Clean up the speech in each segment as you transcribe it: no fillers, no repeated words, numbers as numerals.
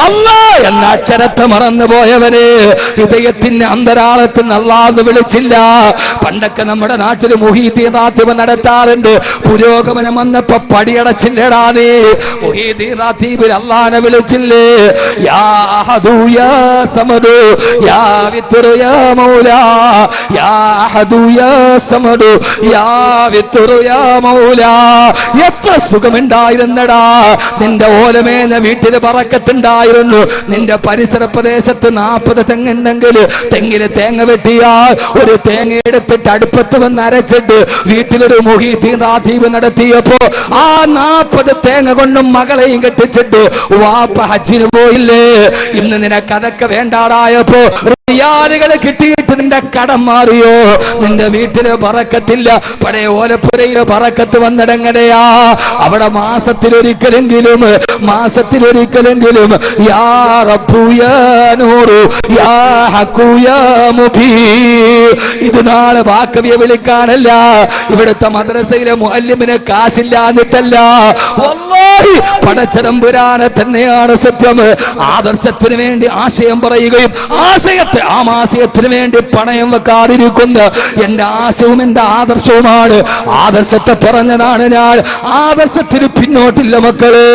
അല്ലാ എന്ന അക്ഷരത്തെ മറന്നുപോയവന് ഹൃദയത്തിന്റെ അന്തരാളത്തിൽ അല്ലാഹ് വിളിച്ചില്ല. പണ്ടൊക്കെ നമ്മുടെ നാട്ടിൽ മുഹീദ്ദീൻ റാത്തീബ് നടത്താറുണ്ട്. പുരോഗമനം വന്നപ്പോ പടിയടച്ചില്ലടാ നീ. മുഹീദ്ദീൻ റാത്തീബിൽ അല്ലാഹനെ വിളിച്ചില്ലേ? യാ അഹദു യാ സമദു യാ വിത്റു യാ മൗലാ യാ അഹദു യാ സമദു യാ വിത്റു യാ മൗലാ. എത്ര സുഖമുണ്ടായിരുന്നടാ നിന്റെ ഓലമേന വീട്ടിൽ ബറക്കത്തുണ്ടായിരുന്നു. നിന്റെ പരിസര പ്രദേശത്ത് 40 തെങ്ങുണ്ടെങ്കിൽ തെങ്ങിന് തേങ്ങ വെട്ടിയാൽ ഒരു തേങ്ങ എടുത്തിട്ട് അടുപ്പത്ത് വന്ന് അരച്ചിട്ട് വീട്ടിലൊരു മുഹീദ്ദീൻ റാത്തീബ് നടത്തിയപ്പോ ആ 40 തേങ്ങ കൊണ്ടും മകളെയും കെട്ടിച്ചിട്ട് വാപ്പ ഹജ്ജിന് പോയില്ലേ? ഇന്ന് നിനക്ക് അതൊക്കെ വേണ്ടാടായപ്പോ റിയാലുകൾ കിട്ടിയിട്ട് നിന്റെ കടം മാറിയോ? നിന്റെ വീട്ടില് ബറക്കത്തില്ല. പഴയ ഓലപ്പുരയില് ബറക്കത്ത് വന്നിടങ്ങനെയാ? അവിടെ മാസത്തിലൊരിക്കലെങ്കിലും യാ റബ്ബു യാ നൂറു യാ ഹഖു യാ മുബീൻ. ഇത് നാളെ വാക്കവിയെ വിളിക്കാനല്ല, ഇവിടുത്തെ മദ്രസയിലെ മുഅല്ലിമിന് കാശില്ലാന്നിട്ടല്ല, വല്ലാഹി പടച്ചതമ്പുരാനെ തന്നെയാണ് സത്യം. ആദർശത്തിന് വേണ്ടി ആശയം പറയുകയും ആശയത്തിന് വേണ്ടി പണയം വെക്കാതിരിക്കുന്ന എന്റെ ആശയവും എന്റെ ആദർശവുമാണ്. ആദർശത്തെ പറഞ്ഞതാണ് ഞാൻ. ആദർശത്തിന് പിന്നോട്ടില്ല മക്കള്.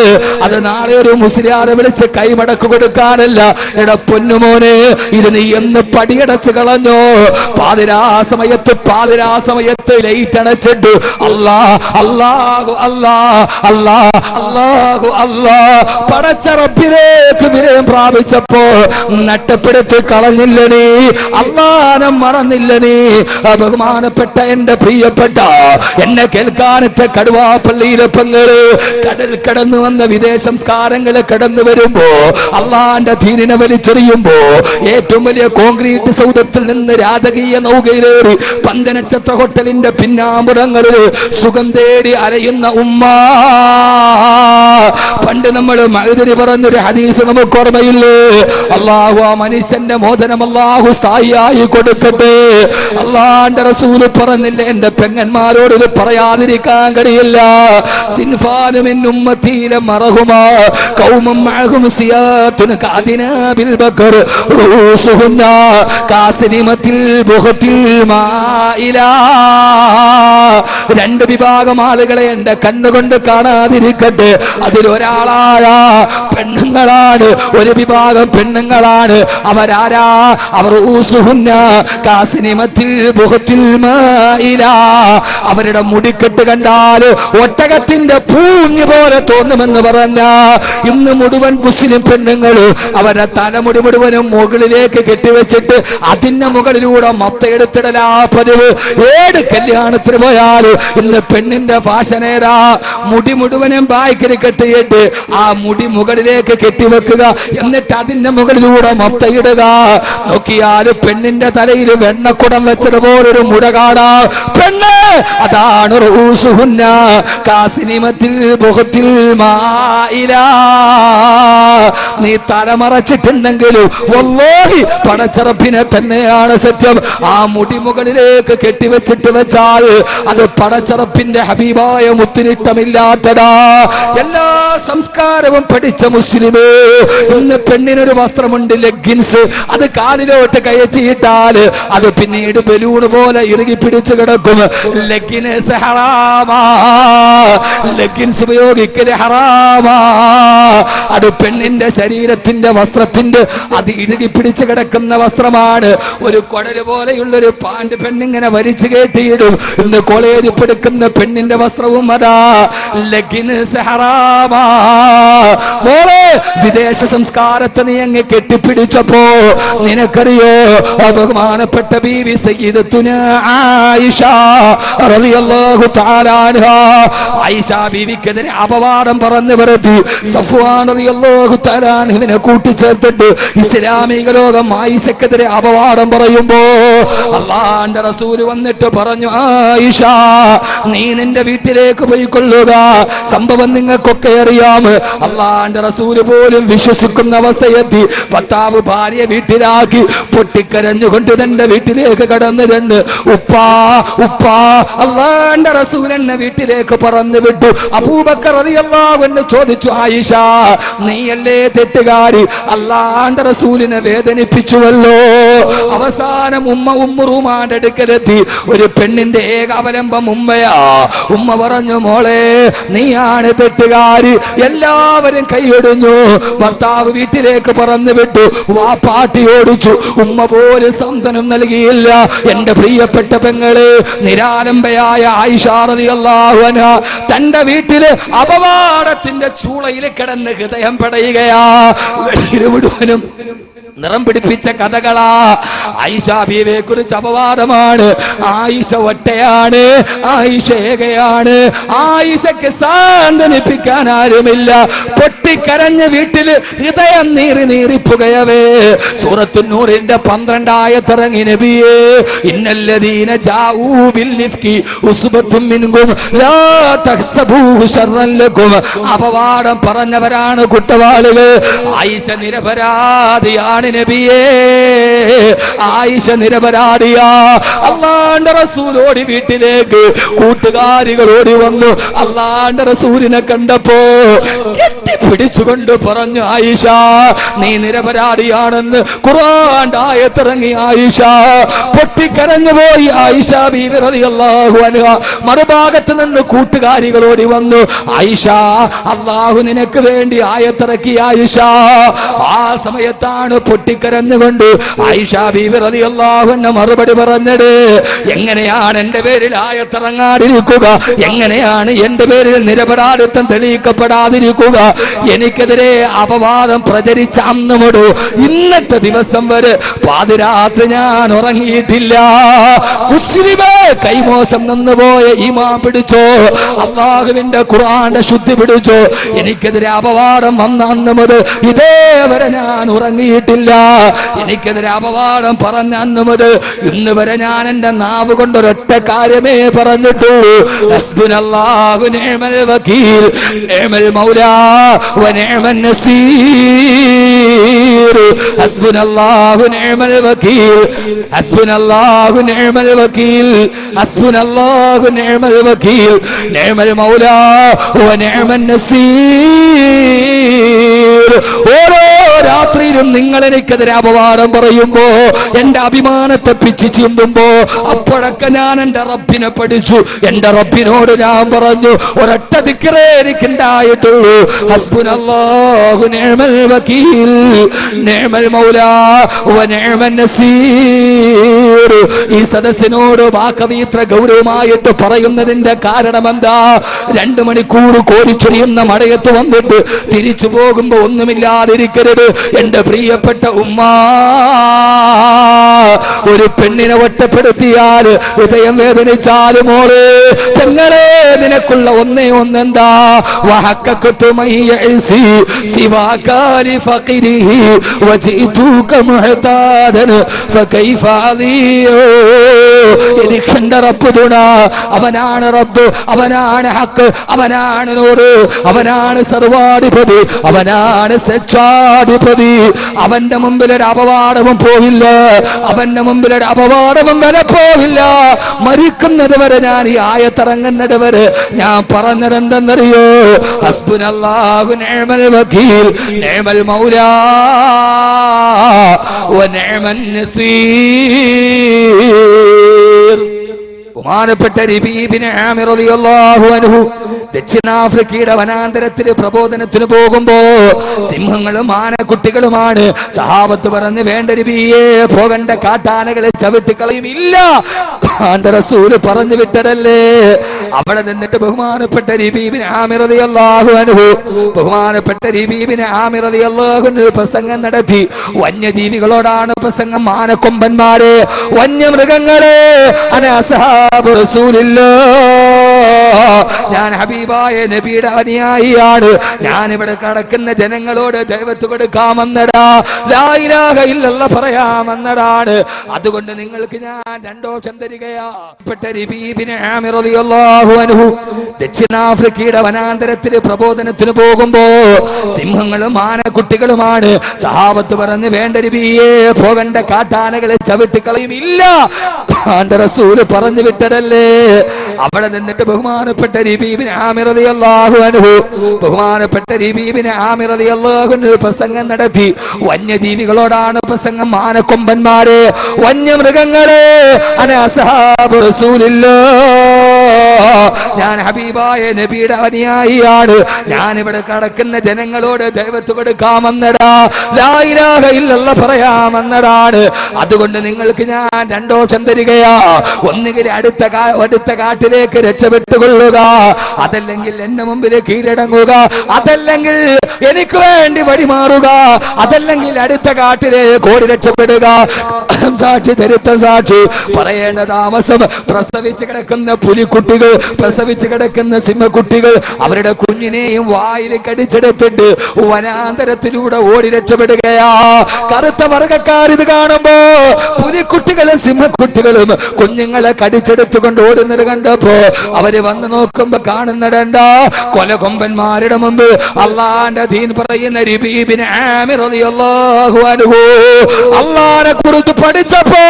അത് നാളെ ഒരു മുസ്ലിയാരെ വിളിച്ച് കൈമടക്ക് കൊടുക്കാനല്ല. എടാ പൊന്നുമോനെ, ഇത് നീ എന്ന് പടിയടച്ച് കളഞ്ഞോ? പാതിരാ സമയത്ത് ലൈറ്റ് അടച്ചിട്ട് അല്ലാഹു പടച്ച റബ്ബിലേക്ക് വിരയം പ്രാപിച്ചപ്പോ നട്ടപ്പെടുത്തി കളഞ്ഞില്ല നീ, അല്ലാഹനെ മറന്നില്ല നീ. ബഹുമാനപ്പെട്ട എന്റെ പ്രിയപ്പെട്ട എന്നെ കേൾക്കാനത്തെ കടുവാപ്പള്ളിയിലെ പെങ്ങള് കടൽ കടന്നു വന്ന വിദേശ സംസ്കാരങ്ങള് കടന്നു വരുമ്പോ അള്ളാന്റെ ദീനിനെ വലിച്ചെറിയുമ്പോ ഏറ്റവും വലിയ കോൺക്രീറ്റ് സൗധത്തിൽ നിന്ന് രാജകീയ നൗകയിലേറി പഞ്ചനക്ഷത്ര ഹോട്ടലിന്റെ പിന്നാമ്പുറങ്ങളിൽ സുഖം തേടി അലയുന്ന ഉമ്മ. പണ്ട് നമ്മൾ മഅ്ദരി പറഞ്ഞൊരു ഹദീസ് നമുക്ക് ഓർമ്മയില്ലേ? അല്ലാഹു ആ മനുഷ്യന്റെ മോചനം അല്ലാഹു സ്ഥായിയായി കൊടുക്കട്ടെ. അല്ലാഹുവിന്റെ റസൂല് പറഞ്ഞില്ലേ, എന്റെ പെങ്ങന്മാരോട് ഇത് പറയാതിരിക്കാൻ കഴിയില്ല. സിൻഫാനു മിൻ ഉമ്മത്തി ലമറഹുമാ ഖൗമും മഅഹും സിയാത്തുൻ കഅദിനാബിൽ ബക്കർ റൂസുഹുന്ന കാസിനിമത്തിൽ ബുഖത്തിൽ മായിലാ. 2 വിഭാഗം ആളുകളെ എന്റെ കണ്ണുകൊണ്ട് കാണാതിരിക്കട്ടെ. അതിലൊരാളായ പെണ്ണുങ്ങളാണ്. ഒരു വിഭാഗം പെണ്ണുങ്ങളാണ്. അവരാരാ? അവർ റൂസുഹുന്ന കാസിനിമത്തിൽ ബുഖത്തിൽ മായിലാ. അവരുടെ മുടിക്കെട്ട് കണ്ടാൽ ഒട്ടകത്തിന്റെ പൂഞ്ഞ് പോലെ തോന്നുമെന്ന് പറഞ്ഞ ഇന്ന് മുഴുവൻ മുസ്ലിം പെണ്ണുങ്ങൾ അവരുടെ തലമുടി മുഴുവനും മുകളിലേക്ക് കെട്ടിവെച്ചിട്ട് അതിന്റെ മുകളിലൂടെ മൊത്തയെടുത്തിടലാ പതിവ്. ഏത് കല്യാണത്തിന് പോയാലും ഇന്ന് പെണ്ണിന്റെ ഫാഷനേരാ മുടി മുഴുവനും ബാക്കിൽ കെട്ടിയിട്ട് ആ മുടി മുകളിലേക്ക് കെട്ടിവെക്കുക, എന്നിട്ട് അതിന്റെ മുകളിലൂടെ മൊത്തയിടുക. നോക്കിയാൽ പെണ്ണിന്റെ തലയിൽ വെണ്ണക്കുടം വെച്ചതുപോലൊരു മുട കാണാ. പെണ്ണ് അതാണ് റൂസുഹുന്ന കാസിനിമത്തിൽ ബുഖത്തിൽ മായിലാ. നീ തലമറച്ചിട്ടുണ്ടെങ്കിലും വല്ലാഹി പടച്ചറപ്പിനെ തന്നെയാണ് സത്യം. ആ മുടി മുകളിലേക്ക് കെട്ടിവെച്ചിട്ട് വെച്ചാൽ അത് പടച്ചറപ്പിന്റെ ഹബീബായ മുത്തിനിട്ടമില്ലാത്തതാ. എല്ലാ സംസ്കാരവും പഠിച്ച മുസ്ലിമേ, ഇന്ന് പെണ്ണിനൊരു വസ്ത്രമുണ്ട്, ലെഗിൻസ്. അത് കാലിലോട്ട് കയറ്റിയിട്ടാൽ അത് പിന്നീട് ബലൂൺ പോലെ ഇറുകി പിടിച്ചു കിടക്കും. ലെഗിൻസ് ഹറാമാ, ലെഗിൻസ് ഉപയോഗിക്കൽ ഹറാമാ. അത് പെണ്ണിന്റെ ശരീരത്തിന്റെ വസ്ത്രത്തിന്റെ അത് ഇഴുകി പിടിച്ചു കിടക്കുന്ന വസ്ത്രമാണ്. ഒരു കൊടല് പോലെയുള്ളൊരു പാന്റ് പെണ്ണിങ്ങനെ വലിച്ചു കയറ്റിയിടും. ഇന്ന് കോളേജിൽ പഠിക്കുന്ന പെണ്ണിന്റെ വസ്ത്രവും അതാ ലെഗിൻസ് ഹറാമാ. മോളെ, വിദേശ സംസ്കാരത്തെ നീ അങ്ങ് കെട്ടിപ്പിടിച്ചപ്പോ നിനക്കറിയോ, ബഹുമാനപ്പെട്ട ബീവി സയ്യിദത്തുനാ ആയിഷ റളിയല്ലാഹു തആല അൻഹാ, ആയിഷ ബീവിക്കെതിരെ അപവാദം പറഞ്ഞു വരുത്തി സഫ്വാൻ റളിയല്ലാഹു തആല അൻഹുവിനെ കൂട്ടിച്ചേർത്തിട്ട് ഇസ്ലാമിക ലോകം ആയിഷക്കെതിരെ അപവാദം പറയുമ്പോ അല്ലാഹുവിന്റെ റസൂൽ വന്നിട്ട് പറഞ്ഞു, ആയിഷ നീ നിന്റെ വീട്ടിലേക്ക് പോയിക്കൊള്ളുക. സംഭവം നിങ്ങൾക്കൊക്കെ അറിയാം. അല്ലാഹുവിന്റെ റസൂൽ പോലും വിശ്വസിക്കുന്ന അവസ്ഥയെത്തി. ഭർത്താവ് ഭാര്യ വീട്ടിലാക്കി പൊട്ടിക്കരഞ്ഞുകൊണ്ട് തന്റെ വീട്ടിലേക്ക് കടന്നിട്ടുണ്ട്. ഉപ്പാ ഉപ്പാ, അല്ലാഹുവിന്റെ റസൂൽ എന്നെ വീട്ടിലേക്ക് പറഞ്ഞു വിട്ടു. അബൂബക്കർ റളിയല്ലാഹു അൻഹു ചോദിച്ചു, ആയിഷ നീയല്ലേ തെറ്റുകാരി? കൂട്ടുകാരി അല്ലാഹുവിന്റെ റസൂലിനെ വേദനിപ്പിച്ചുവല്ലോ. അവസാനം ഉമ്മുറുമാന്റെ അടുക്കലെത്തി. ഒരു പെണ്ണിന്റെ ഏക അവലംബം ഉമ്മയാ. ഉമ്മ പറഞ്ഞു, മോളെ നീയാണ് തെറ്റുകാരി. എല്ലാവരും കൈയൊടിഞ്ഞു. ഭർത്താവ് വീട്ടിലേക്ക് പറന്നു വിട്ടു. വാപ്പാട്ടി ഓടിച്ചു. ഉമ്മ പോലും സാന്ത്വനം നൽകിയില്ല. എന്റെ പ്രിയപ്പെട്ട പെങ്ങള്, നിരാലംബയായ ആയിഷ റളിയല്ലാഹു അൻഹ തന്റെ വീട്ടില് അപവാദത്തിന്റെ ചൂളയിൽ കിടന്ന് ഹൃദയം പടയുകയാ. മുഴുവനും നിറം പിടിപ്പിച്ച കഥകളാ. ആയിഷ ബീവിയെ കുറിച്ച് അപവാദമാണ്. ആയിഷ ഒറ്റയാണ്, ആയിഷ ഏകയാണ്, ആയിഷയ്ക്ക് സാന്ത്വനിപ്പിക്കാൻ ആരുമില്ല. പൊട്ടിക്കരഞ്ഞ് വീട്ടില് ഹൃദയം നീറിപ്പുകയവേ. സൂറത്തു നൂറിന്റെ 12 ആയത്തിറങ്ങി. നബിയേ, ഇന്നല്ലദീന ജാഊ ബിൽ ഇഫ്കി ഉസ്ബത്തും മിൻകും ലാ തഹ്സബൂഹു ശർറൻ ലക്കും. അപവാദം പറഞ്ഞവരാണ് കുറ്റവാളികൾ. ആയിഷ നിരപരാധിയാണ് നബിയേ, ആയിഷ നിരപരാധിയാ. അല്ലാഹുവിന്റെ റസൂൽ ഓടി വീട്ടിലേക്ക്. കൂട്ടുകാരികൾ ഓടി വന്നു. അല്ലാഹുവിന്റെ റസൂലിനെ കണ്ടപ്പോ കെട്ടിപ്പിടിച്ചുകൊണ്ട് പറഞ്ഞു, ആയിഷ നീ നിരപരാധിയാണെന്ന് ഖുർആന്റെ ആയത്തിറങ്ങി. ആയിഷ പൊട്ടിക്കരഞ്ഞു പോയി. ആയിഷ ബീവി റളിയല്ലാഹു അൻഹ. മറുഭാഗത്ത് നിന്ന് കൂട്ടുകാരികൾ ഓടി വന്നു. ആയിഷ, അല്ലാഹു നിനക്ക് വേണ്ടി ആയത്തിറക്കി. ആയിഷ ആ സമയത്താണ് പൊട്ടിക്കരഞ്ഞുകൊണ്ട് ആയിഷ ബീവി റളിയല്ലാഹു അൻഹ മറുപടി പറഞ്ഞത്. എങ്ങനെയാണ് എന്റെ പേരിൽ ആയത്തിറങ്ങാതിരിക്കുക? എങ്ങനെയാണ് എന്റെ പേരിൽ നിരപരാധിത്വം തെളിയിക്കപ്പെടാതിരിക്കുക? എനിക്കെതിരെ അപവാദം പ്രചരിച്ച അന്ന് മുതൽ ഇന്നത്തെ ദിവസം വരെ പാതിരാത്രി ഞാൻ ഉറങ്ങിയിട്ടില്ല. മുസ്ലിമേ, കൈമോശം നിന്നുപോയ ഈമാൻ പിടിച്ചോ, അല്ലാഹുവിന്റെ ഖുർആന്റെ ശുദ്ധി പിടിച്ചോ. എനിക്കെതിരെ അപവാദം വന്ന അന്ന് മുതൽ ഇതേവരെ ഞാൻ ഉറങ്ങിയിട്ടില്ല. എനിക്കെതിരെ അപവാദം പറഞ്ഞ അന്ന് മുതൽ ഇന്ന് വരെ ഞാൻ എന്റെ നാവ് കൊണ്ട് ഒരൊറ്റ കാര്യമേ പറഞ്ഞിട്ടുള്ളൂ. ഹസ്ബുനല്ലാഹു നിഅമൽ വകീൽ, നിഅമൽ മൗലാ വ നിഅമൻ നസീർ. ഹസ്ബുനല്ലാഹു നിഅമൽ വകീൽ, ഹസ്ബുനല്ലാഹു നിഅമൽ വകീൽ, ഹസ്ബുനല്ലാഹു നിഅമൽ വകീൽ, നിഅമൽ മൗലാ വ നിഅമൻ നസീർ. ഓരോ രാത്രിയിലും നിങ്ങൾ എനിക്കെതിരെ അപവാദം പറയുമ്പോ, എന്റെ അഭിമാനത്തെ പിച്ച് ചീന്തുമ്പോ, അപ്പോഴൊക്കെ ഞാൻ എന്റെ റബ്ബിനെ പഠിച്ചു. എന്റെ റബ്ബിനോട് ഞാൻ പറഞ്ഞു, ഒരൊറ്റ ദിക്റേ എനിക്കുണ്ടായിട്ടുള്ളൂ. ഹസ്ബുനല്ലാഹു നിഅമൽ വകീൽ, നിഅമൽ മൗലാ വ നിഅമൻ നസീർ. ഈ സദസ്സിനോട് വാക്കവി ഇത്ര ഗൗരവമായിട്ട് പറയുന്നതിന്റെ കാരണം എന്താ? 2 മണിക്കൂർ കോരിച്ചൊരിയുന്ന മഴയത്ത് വന്നിട്ട് തിരിച്ചു പോകുമ്പോ ഒന്നുമില്ലാതിരിക്കരുത്. എന്റെ പ്രിയപ്പെട്ട ഉമ്മ, ഒരു പെണ്ണിനെ ഒറ്റപ്പെടുത്തിയാൽ, ഹൃദയം വേദനിച്ചാൽ, മോള് പെങ്ങളെ നിനക്കുള്ള ഒന്നേ ഒന്നെന്താ? വഹക്കഖതു മയ്യസി സിവാകാലി ഫഖിരിഹി വജിതുക മുഹതാദൻ ഫകൈഫ അദിയോ. എനിക്കെന്റെ റബ്ബ് തുണ. അവനാണ് റബ്ബ്, അവനാണ് ഹക്ക്, അവനാണ് നൂറ്, അവനാണ് സർവാധിപതി, അവനാണ് സച്ചാധിപതി. അവന്റെ മുമ്പിൽ ഒരു അപവാദവും പോവില്ല. അവന്റെ മുമ്പിൽ ഒരു അപവാദവും വില പോവില്ല. മരിക്കുന്നത് വരെ ഞാൻ ഈ ആയത്തിറങ്ങുന്നത് വരെ ഞാൻ പറഞ്ഞതെന്തെന്നറിയോ? ഹസ്ബുനല്ലാഹു നിഅമൽ വകീൽ, നിഅമൽ മൗലാ വ നിഅമൻ നസീർ. ബഹുമാനപ്പെട്ട റബീബിന് ആമിർ റളിയല്ലാഹു അൻഹു ദക്ഷിണാഫ്രിക്കയുടെ വനാന്തരത്തിൽ പ്രബോധനത്തിന് പോകുമ്പോ സിംഹങ്ങളും ആനക്കുട്ടികളുമാണ്. സഹാബത്ത് പറഞ്ഞ്, വേണ്ട നബിയേ, പോകണ്ട, കാട്ടാനകളെ ചവിട്ടിക്കളയും. ഇല്ല, ആന്റെ റസൂല് പറഞ്ഞു വിട്ടതല്ലേ. അവിടെ നിന്നിട്ട് ബഹുമാനപ്പെട്ട റബീബിന് ആമിർ റളിയല്ലാഹു അൻഹു, ബഹുമാനപ്പെട്ട റബീബിന് ആമിർ റളിയല്ലാഹു അൻഹു പ്രസംഗം നടത്തി. വന്യജീവികളോടാണ് പ്രസംഗം. ആനക്കൊമ്പന്മാരെ, വന്യമൃഗങ്ങളെ, അനഅസ്ഹാബു റസൂലില്ലാഹ്, ഞാൻ ഹബീബായ നബിയുടെ അനുയായിയാണ്. ഞാൻ ഇവിടെ കടക്കുന്ന ജനങ്ങളോട് ദൈവത്ത് കൊടുക്കാമെന്നടാ, ലാ ഇലാഹ ഇല്ലല്ലാഹ് പറയാമെന്നതാണ്. അതുകൊണ്ട് നിങ്ങൾക്ക് ഞാൻ 2 ഓപ്ഷൻ തരികയാ. റബീബിന് ആമിർ റളിയല്ലാഹു അൻഹു ദക്ഷിണാഫ്രിക്കയുടെ വനാന്തരത്തിൽ പ്രബോധനത്തിന് പോകുമ്പോ സിംഹങ്ങളും ആനക്കുട്ടികളുമാണ്. സഹാബത്ത് പറഞ്ഞ്, വേണ്ട നബിയേ, പോകണ്ട, കാട്ടാനകളെ ചവിട്ടിക്കളയും. ഇല്ല, ആന്റെ റസൂല് പറഞ്ഞു വിട്ടതല്ലേ. അവിടെ നിന്നിട്ട് ബഹുമാനപ്പെട്ട രബീബിൻ ആമിർ റളിയല്ലാഹു അൻഹു പ്രസംഗം നടത്തി. വന്യജീവികളോടാണ് പ്രസംഗം. മാനക്കൊമ്പന്മാരെ, വന്യമൃഗങ്ങളെ, അസ്ഹാബു റസൂലില്ലാഹ്, ഞാൻ ഹബീബായ നബിയുടെ അനുയായിയാണ്. ഞാൻ ഇവിടെ കടക്കുന്ന ജനങ്ങളോട് ദൈവത്ത് കൊടുക്കാമെന്നടാ, ലാ ഇലാഹ ഇല്ലല്ലാഹ് പറയാമെന്നതാണ്. അതുകൊണ്ട് നിങ്ങൾക്ക് ഞാൻ രണ്ടോഷം തരികയാ. ഒന്നുകിൽ അടുത്ത കാട്ടിലേക്ക് രക്ഷപ്പെട്ടുകൊള്ളുക, അതല്ലെങ്കിൽ എന്റെ മുമ്പിൽ കീഴടങ്ങുക, അതല്ലെങ്കിൽ എനിക്ക് വേണ്ടി വഴിമാറുക, അതല്ലെങ്കിൽ അടുത്ത കാട്ടിലേക്ക് ഓടി രക്ഷപ്പെടുക. സാക്ഷി, ചരിത്ര സാക്ഷി. പറയേണ്ട താമസം, പ്രസവിച്ച് കിടക്കുന്ന പുലിക്കുട്ടികൾ, പ്രസവിച്ച് കിടക്കുന്ന സിംഹക്കുട്ടികൾ അവരുടെ കുഞ്ഞിനെയും വായിൽ കടിച്ചെടുത്തിട്ട് വനാന്തരത്തിലൂടെ ഓടി രക്ഷപ്പെടുകയാ. കറുത്ത വർഗക്കാരിത് കാണുമ്പോ പുലിക്കുട്ടികളും സിംഹക്കുട്ടികളും കുഞ്ഞുങ്ങളെ കടിച്ചെടുത്തുകൊണ്ട് ഓടുന്നത് കണ്ടപ്പോ അവര് വന്ന് നോക്കുമ്പോ കാണുന്നിടണ്ട കൊലകൊമ്പന്മാരുടെ മുമ്പ് അള്ളാന്റെ ദീൻ പറയുന്ന രബീബിൻ ആമിർ റളിയല്ലാഹു അൻഹു അള്ളാനെ കുറിച്ച് പഠിച്ചപ്പോ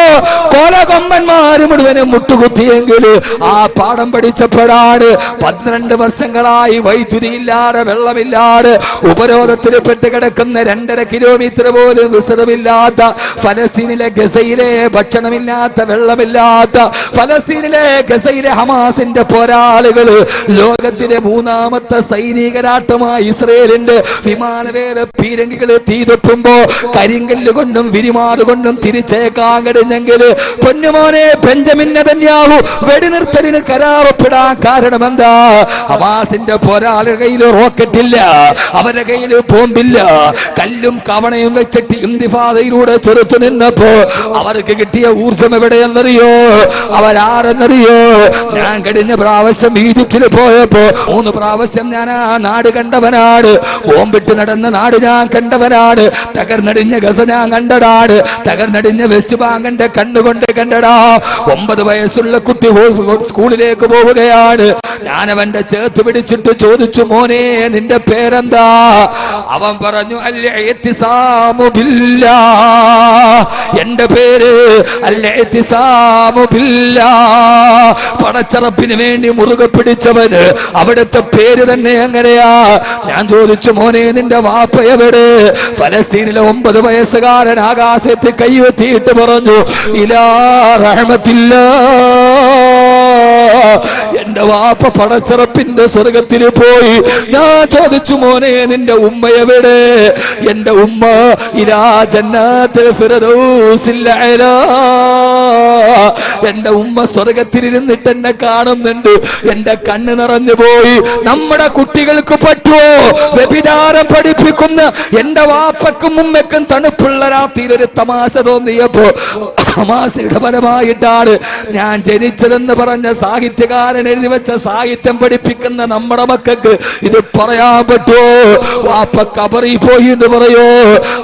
കൊലകൊമ്പന്മാര് മുഴുവനും മുട്ടുകുത്തിയെങ്കിൽ ആ പാഠം പഠിച്ചപ്പോഴാണ് 12 വർഷങ്ങളായി വൈദ്യുതി ഇല്ലാതെ, വെള്ളമില്ലാതെ, ഉപരോധത്തിൽ പെട്ട് കിടക്കുന്ന 2.5 കിലോമീറ്റർ പോലും വിസ്തൃതമില്ലാത്ത ഫലസ്തീനിലെ ഗസയിലെ ഭക്ഷണമില്ലാത്ത, വെള്ളമില്ലാത്ത ഫലസ്തീനിലെ ഗസയിലെ ഹമാസിന്റെ പോരാളികള് ലോകത്തിലെ 3ാമത്തെ സൈനിക രാഷ്ട്രമായ ഇസ്രയേലിന്റെ വിമാനവേദ പീരങ്കികള് തീതൊട്ടുമ്പോ കരിങ്കല്ല് കൊണ്ടും വിരിമാറുകൊണ്ടും തിരിച്ചേക്കാൻ കഴിഞ്ഞെങ്കിൽ പൊന്നുമോനെ ബെഞ്ചമിൻ നെതന്യാഹു വെടിനിർത്തലിന് കരാറൊപ്പിടാൻ കാരണം എന്താ? ഹമാസിന്റെ പോരാളികളുടെ കയ്യിൽ റോക്കറ്റ് ഇല്ല, അവരുടെ കയ്യിൽ ബോംബില്ല. കല്ലും കവണയും വെച്ചിട്ട് ഇന്തിഫാദയിലൂടെ ചെറുത്തു നിന്നപ്പോ അവർക്ക് കിട്ടിയ ഊർജം എവിടെയെന്നറിയോ? അവരാരെന്നറിയോ? ഞാൻ കഴിഞ്ഞ പ്രാവശ്യം ഈജിപ്തിൽ പോയപ്പോ 3 പ്രാവശ്യം ഞാൻ ആ നാട് കണ്ടവനാണ്. ബോംബിട്ട് നടന്ന നാട് ഞാൻ കണ്ടവനാണ്. തകർന്നടിഞ്ഞ ഗസ ഞാൻ കണ്ടടാണ്. തകർന്നടിഞ്ഞ വെസ്റ്റ് ബാങ്കിന്റെ കണ്ണുകൊണ്ട് കണ്ടടാ. 9 വയസ്സുള്ള കുട്ടി സ്കൂളിലേക്ക് പോവുകയാണ്. ഞാൻ അവന്റെ ചേർത്ത് പിടിച്ചിട്ട് ചോദിച്ചു, മോനെ നിന്റെ പേരെന്താ? അവൻ പറഞ്ഞു, അൽ-ഇഅ്തിസാമു ബില്ലാഹ്. എന്റെ പേര് അൽ-ഇഅ്തിസാമു ബില്ലാഹ്. പടച്ചറപ്പിന് വേണ്ടി മുറുകെ പിടിച്ചവന് അവിടുത്തെ പേര് തന്നെ എങ്ങനെയാ? ഞാൻ ചോദിച്ചു, മോനെ നിന്റെ വാപ്പ എവിടെ? ഫലസ്തീനിലെ 9 വയസ്സുകാരൻ ആകാശത്ത് കൈവെത്തിയിട്ട് പറഞ്ഞു, ഇലാ റഹ്മത്തില്ലാഹ്. എന്റെ വാപ്പ പടച്ചറപ്പിന്റെ സ്വർഗത്തിൽ പോയി. ഞാൻ ചോദിച്ചു, മോനെ നിന്റെ ഉമ്മ എവിടെ? എന്റെ ഉമ്മ ഇലാ ജന്നാത്തിൽ ഫിർദൗസിൽ അലാ. എന്റെ ഉമ്മ സ്വർഗത്തിലിരുന്നിട്ട് എന്നെ കാണുന്നുണ്ട്. എന്റെ കണ്ണ് നിറഞ്ഞു പോയി. നമ്മുടെ കുട്ടികൾക്ക് പറ്റുമോ? വ്യഭിചാരം പഠിപ്പിക്കുന്ന എന്റെ വാപ്പക്കും ഉമ്മക്കും തണുപ്പുള്ള രാത്രിയിൽ ഒരു തമാശ തോന്നിയപ്പോ തമാശയുടെ ഫലമായിട്ടാണ് ഞാൻ ജനിച്ചതെന്ന് പറഞ്ഞ സാഹിത്യകാരൻ എഴുതി വെച്ച സാഹിത്യം പഠിപ്പിക്കുന്ന നമ്മുടെ മക്കൾക്ക് ഇത് പറയാൻ പറ്റുമോ? വാപ്പ കബറിൽ പോയി എന്ന് പറയോ?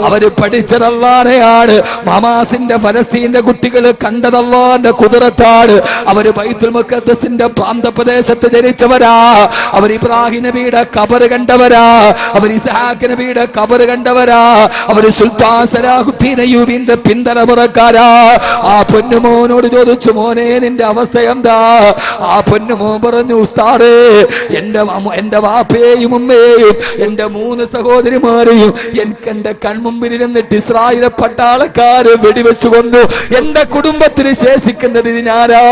അവര് പഠിച്ചതല്ലാതെയാണ്. ഹമാസിന്റെ ഫലസ്തീന്റെ കുട്ടികൾ കണ്ടതല്ലാന്റെ കുതിരത്താണ്. അവര് ബൈത്തുൽ മുഖദ്ദസിന്റെ പ്രാന്തപ്രദേശത്ത് ജനിച്ചവരാ. അവർ ഇബ്രാഹിം നബിയുടെ കബറ് കണ്ടവരാ. അവർ ഇസ്ഹാഖ് നബിയുടെ കബറ് കണ്ടവരാ. അവര് സുൽത്താൻ സലാഹുദ്ദീൻ അയ്യൂബിന്റെ പിന്തലമുറക്കാരാ. ആ പൊന്നുമോനോട് ചോദിച്ചു, മോനെ നിന്റെ അവസ്ഥ എന്താ? ആ പൊന്നുമോൻ പറഞ്ഞു, ഉസ്താദേ എന്റെ വാപ്പയെയും ഉമ്മയെയും എന്റെ 3 സഹോദരിമാരെയും എനിക്ക് എന്റെ കൺമുമ്പിൽ ഇരുന്നിട്ട് ഇസ്രായേൽ പട്ടാളക്കാര് വെടിവെച്ചു കൊന്നു. എന്റെ കുടുംബത്തിന് ശേഷിക്കുന്നത് ഞാനാ.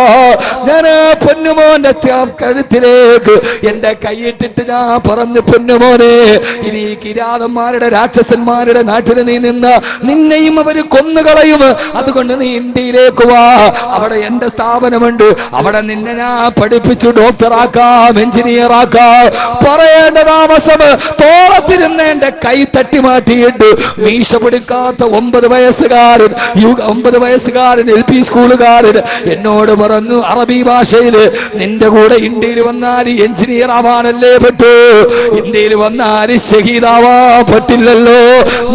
ഞാൻ ആ പൊന്നുമോന്റെ കഴുത്തിലേക്ക് എന്റെ കൈയിട്ടിട്ട് ഞാൻ പറഞ്ഞു, പൊന്നുമോനെ ഇനി കിരാതന്മാരുടെ രാക്ഷസന്മാരുടെ നാട്ടിൽ നീ നിന്നെയും അവര് കൊന്നുകളയും. അതുകൊണ്ട് നീ ഇന്ത്യയിലേക്ക് വാ. അവിടെ എന്റെ സ്ഥാപനമുണ്ട്. അവിടെ നിന്നെ ഞാൻ പഠിപ്പിച്ചു ഡോക്ടറാക്കാം, എഞ്ചിനീയർ ആക്കാം. പറയേണ്ട താമസം തോളത്തിരുന്ന് എന്റെ കൈ തട്ടി മാറ്റിയിട്ട് മീശ പിടിക്കാത്ത 9 വയസ്സുകാരൻ LP സ്കൂളുകാരൻ എന്നോട് പറഞ്ഞു, അറബി ഭാഷയിൽ നിന്റെ കൂടെ ഇന്ത്യയിൽ വന്നാൽ എഞ്ചിനീയർ ആവാനല്ലേ പറ്റൂ, ഇന്ത്യയിൽ വന്നാൽ ഷഹീദാവാൻ പറ്റില്ലല്ലോ.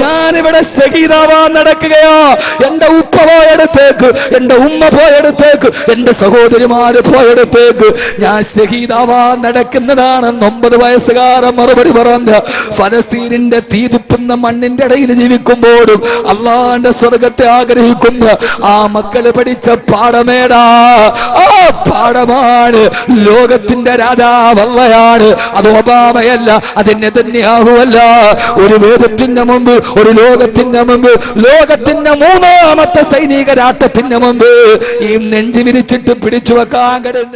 ഞാനിവിടെ ഷഹീദാവാൻ നടക്കുകയോ? എന്റെ ഉപ്പ പോയെടുത്ത് പോയടത്തേക്ക്, എന്റെ ഉമ്മ പോയടത്തേക്ക്, എന്റെ സഹോദരിമാര് പോയടത്തേക്ക് ഞാൻ ഷഹീദാവാൻ നടക്കുന്നതാണെന്ന് 9 വയസ്സുകാരൻ മറുപടി പറഞ്ഞ ഫലസ്തീനിന്റെ തീതുപ്പുന്ന മണ്ണിന്റെ ഇടയിൽ ജീവിക്കുമ്പോഴും അള്ളാന്റെ സ്വർഗത്തെ ആഗ്രഹിക്കുന്ന ആ മക്കള് പഠിച്ച പാഠമേടാ. ആ പാഠമാണ് ലോകത്തിന്റെ രാജാവല്ലയാണ്. അത് ഒബാമയല്ല, അത് നെതന്യാഹുവല്ല. ഒരു വേദത്തിന്റെ മുമ്പ്, ഒരു ലോകത്തിന്റെ മുമ്പ്, ലോകത്തിന്റെ 3ാമത്തെ സൈനിക രാഷ്ട്രത്തിന്റെ മുമ്പ് ഈ നെഞ്ചു വിരിച്ചിട്ട് പിടിച്ചു വെക്കാൻ കിടന്ന്